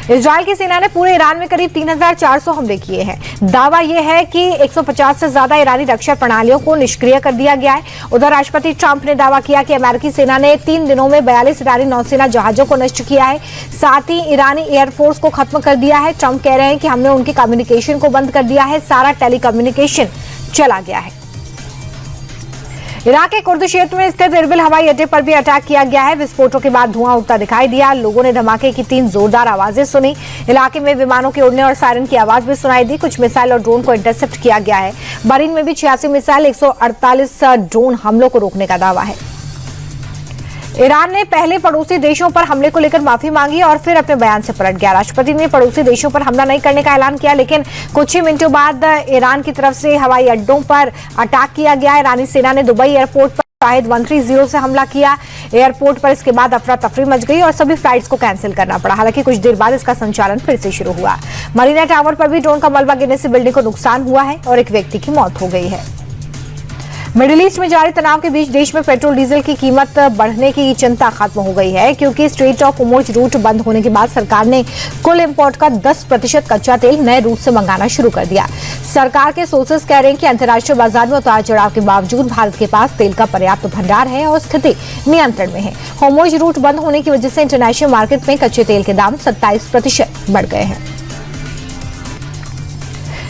Israel की सेना ने पूरे ईरान में करीब 3,400 हमले किए हैं। दावा यह है कि 150 से ज्यादा ईरानी रक्षा प्रणालियों को निष्क्रिय कर दिया गया है। उधर राष्ट्रपति ट्रंप ने दावा किया कि अमेरिकी सेना ने 3 दिनों में 42 ईरानी नौसेना जहाजों को नष्ट किया है, साथ ही ईरानी एयरफोर्स को खत्म कर दिया है। ट्रंप कह रहे हैं कि हमने उनके कम्युनिकेशन को बंद कर दिया है, सारा टेलीकम्युनिकेशन चला गया है। इराक के कुर्द क्षेत्र में स्थित इरबिल हवाई अड्डे पर भी अटैक किया गया है। विस्फोटों के बाद धुआं उठता दिखाई दिया। लोगों ने धमाके की 3 जोरदार आवाजें सुनी। इलाके में विमानों के उड़ने और सायरन की आवाज भी सुनाई दी। कुछ मिसाइल और ड्रोन को इंटरसेप्ट किया गया है। बहरीन में भी 86 मिसाइल, 148 ड्रोन हमलों को रोकने का दावा है। ईरान ने पहले पड़ोसी देशों पर हमले को लेकर माफी मांगी और फिर अपने बयान से पलट गया। राष्ट्रपति ने पड़ोसी देशों पर हमला नहीं करने का ऐलान किया, लेकिन कुछ ही मिनटों बाद ईरान की तरफ से हवाई अड्डों पर अटैक किया गया। ईरानी सेना ने दुबई एयरपोर्ट पर शाहिद 130 से हमला किया। एयरपोर्ट पर इसके बाद अफरा तफरी मच गई और सभी फ्लाइट्स को कैंसिल करना पड़ा। हालांकि कुछ देर बाद इसका संचालन फिर से शुरू हुआ। मरीना टावर पर भी ड्रोन का मलबा गिरने से बिल्डिंग को नुकसान हुआ है और एक व्यक्ति की मौत हो गई है। मिडिल ईस्ट में जारी तनाव के बीच देश में पेट्रोल डीजल की कीमत बढ़ने की चिंता खत्म हो गई है, क्योंकि स्ट्रेट ऑफ होर्मुज रूट बंद होने के बाद सरकार ने कुल इंपोर्ट का 10% कच्चा तेल नए रूट से मंगाना शुरू कर दिया। सरकार के सोर्सेस कह रहे हैं कि अंतर्राष्ट्रीय बाजार में उतार चढ़ाव के बावजूद भारत के पास तेल का पर्याप्त भंडार है और स्थिति नियंत्रण में है। होर्मुज रूट बंद होने की वजह से इंटरनेशनल मार्केट में कच्चे तेल के दाम 27% बढ़ गए हैं।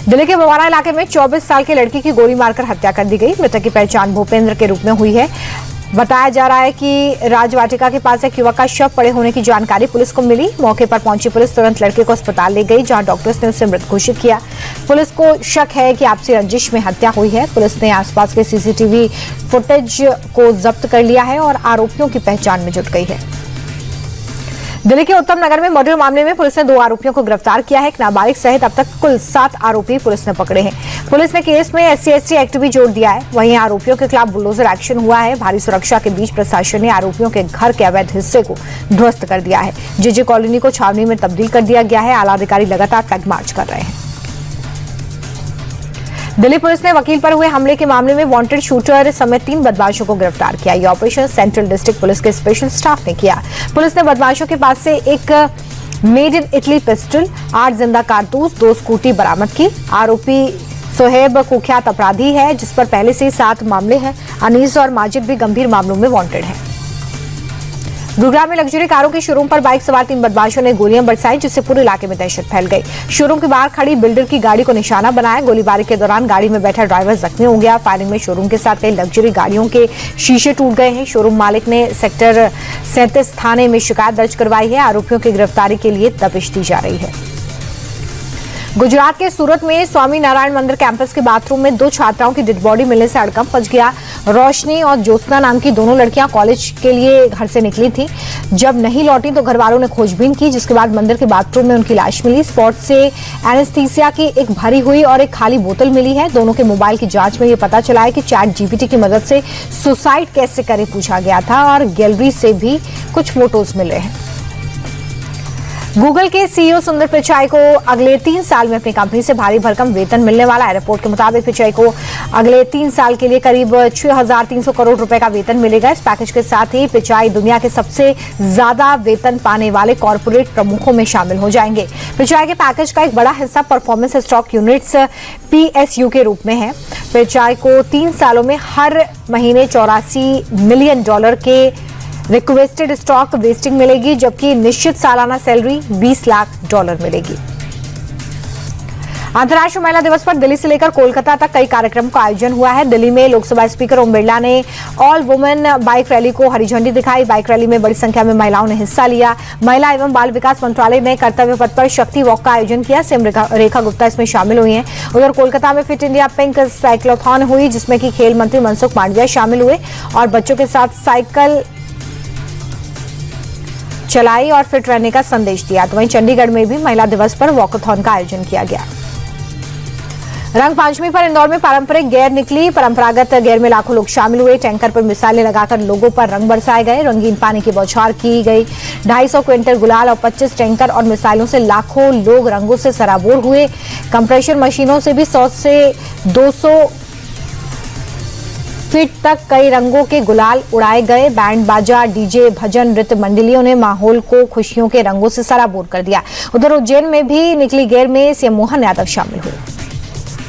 दिल्ली के बवाना इलाके में 24 साल की लड़की की गोली मारकर हत्या कर दी गई। मृतक की पहचान भूपेंद्र के रूप में हुई है। बताया जा रहा है कि राजवाटिका के पास एक युवक का शव पड़े होने की जानकारी पुलिस को मिली। मौके पर पहुंची पुलिस तुरंत लड़के को अस्पताल ले गई, जहां डॉक्टर्स ने उसे मृत घोषित किया। पुलिस को शक है कि आपसी रंजिश में हत्या हुई है। पुलिस ने आसपास के सीसीटीवी फुटेज को जब्त कर लिया है और आरोपियों की पहचान में जुट गई है। दिल्ली के उत्तम नगर में मर्डर मामले में पुलिस ने 2 आरोपियों को गिरफ्तार किया है। एक नाबालिग सहित अब तक कुल 7 आरोपी पुलिस ने पकड़े हैं। पुलिस ने केस में SC/ST एक्ट भी जोड़ दिया है। वहीं आरोपियों के खिलाफ बुलडोजर एक्शन हुआ है। भारी सुरक्षा के बीच प्रशासन ने आरोपियों के घर के अवैध हिस्से को ध्वस्त कर दिया है। JJ कॉलोनी को छावनी में तब्दील कर दिया गया है। आला अधिकारी लगातार फ्लैग मार्च कर रहे हैं। दिल्ली पुलिस ने वकील पर हुए हमले के मामले में वांटेड शूटर समेत 3 बदमाशों को गिरफ्तार किया। यह ऑपरेशन सेंट्रल डिस्ट्रिक्ट पुलिस के स्पेशल स्टाफ ने किया। पुलिस ने बदमाशों के पास से एक मेड इन इटली पिस्टल, 8 जिंदा कारतूस, 2 स्कूटी बरामद की। आरोपी सोहेब कुख्यात अपराधी है, जिस पर पहले से 7 मामले हैं। अनीस और माजिद भी गंभीर मामलों में वांटेड हैं। गुरुग्राम में लग्जरी कारों के शोरूम पर बाइक सवार 3 बदमाशों ने गोलियां बरसाई, जिससे पूरे इलाके में दहशत फैल गई। शोरूम के बाहर खड़ी बिल्डर की गाड़ी को निशाना बनाया। गोलीबारी के दौरान गाड़ी में बैठा ड्राइवर जख्मी हो गया। फायरिंग में शोरूम के साथ कई लग्जरी गाड़ियों के शीशे टूट गए हैं। शोरूम मालिक ने सेक्टर 37 थाने में शिकायत दर्ज करवाई है। आरोपियों की गिरफ्तारी के लिए तपिश दी जा रही है। गुजरात के सूरत में स्वामी नारायण मंदिर कैंपस के बाथरूम में 2 छात्राओं की डेड बॉडी मिलने से हड़कंप मच गया। रोशनी और ज्योत्सना नाम की दोनों लड़कियां कॉलेज के लिए घर से निकली थी। जब नहीं लौटी तो घर वालों ने खोजबीन की, जिसके बाद मंदिर के बाथरूम में उनकी लाश मिली। स्पॉट से एनेस्थीसिया की एक भरी हुई और एक खाली बोतल मिली है। दोनों के मोबाइल की जांच में यह पता चला है कि ChatGPT की मदद से सुसाइड कैसे करें पूछा गया था और गैलरी से भी कुछ फोटोज मिले हैं। गूगल के CEO सुंदर पिचाई को अगले 3 साल में अपनी कंपनी से भारी भरकम वेतन मिलने वाला है। रिपोर्ट के मुताबिक पिचाई को अगले 3 साल के लिए करीब 6,300 करोड़ रुपए का वेतन मिलेगा। इस पैकेज के साथ ही पिचाई दुनिया के सबसे ज्यादा वेतन पाने वाले कॉर्पोरेट प्रमुखों में शामिल हो जाएंगे। पिचाई के पैकेज का एक बड़ा हिस्सा परफॉर्मेंस स्टॉक यूनिट्स PSU के रूप में है। पिचाई को 3 सालों में हर महीने $84 मिलियन के रिक्वेस्टेड स्टॉक वेस्टिंग मिलेगी, जबकि निश्चित सालाना सैलरी $20 लाख मिलेगी। अंतर्राष्ट्रीय महिला दिवस पर दिल्ली से लेकर कोलकाता तक कई कार्यक्रमों का आयोजन हुआ है। दिल्ली में लोकसभा स्पीकर ओम बिरला ने ऑल वुमेन बाइक रैली को हरी झंडी दिखाई। बाइक रैली में बड़ी संख्या में महिलाओं ने हिस्सा लिया। महिला एवं बाल विकास मंत्रालय ने कर्तव्य पथ पर शक्ति वॉक का आयोजन किया। सिम रेखा गुप्ता इसमें शामिल हुई हैं। उधर कोलकाता में फिट इंडिया पिंक साइक्लोथॉन हुई, जिसमें कि खेल मंत्री मनसुख मांडविया शामिल हुए और बच्चों के साथ साइकिल चलाई और फिट रहने का संदेश दिया। तो वहीं चंडीगढ़ में भी महिला दिवस पर वॉकथॉन का आयोजन किया गया। रंग पंचमी पर इंदौर में पारंपरिक गेर निकली। परंपरागत गेर में लाखों लोग शामिल हुए। टैंकर पर मिसाइलें लगाकर लोगों पर रंग बरसाए गए। रंगीन पानी की बौछार की गई। 250 क्विंटल गुलाल और 25 टैंकर और मिसाइलों से लाखों लोग रंगों से सराबोर हुए। कंप्रेशर मशीनों से भी 100 से 200 फीट तक कई रंगों के गुलाल उड़ाए गए। बैंड बाजा, डीजे, भजन, नृत्य मंडलियों ने माहौल को खुशियों के रंगों से सराबोर कर दिया। उधर उज्जैन में भी निकली गेर में सीएम मोहन यादव शामिल हुए।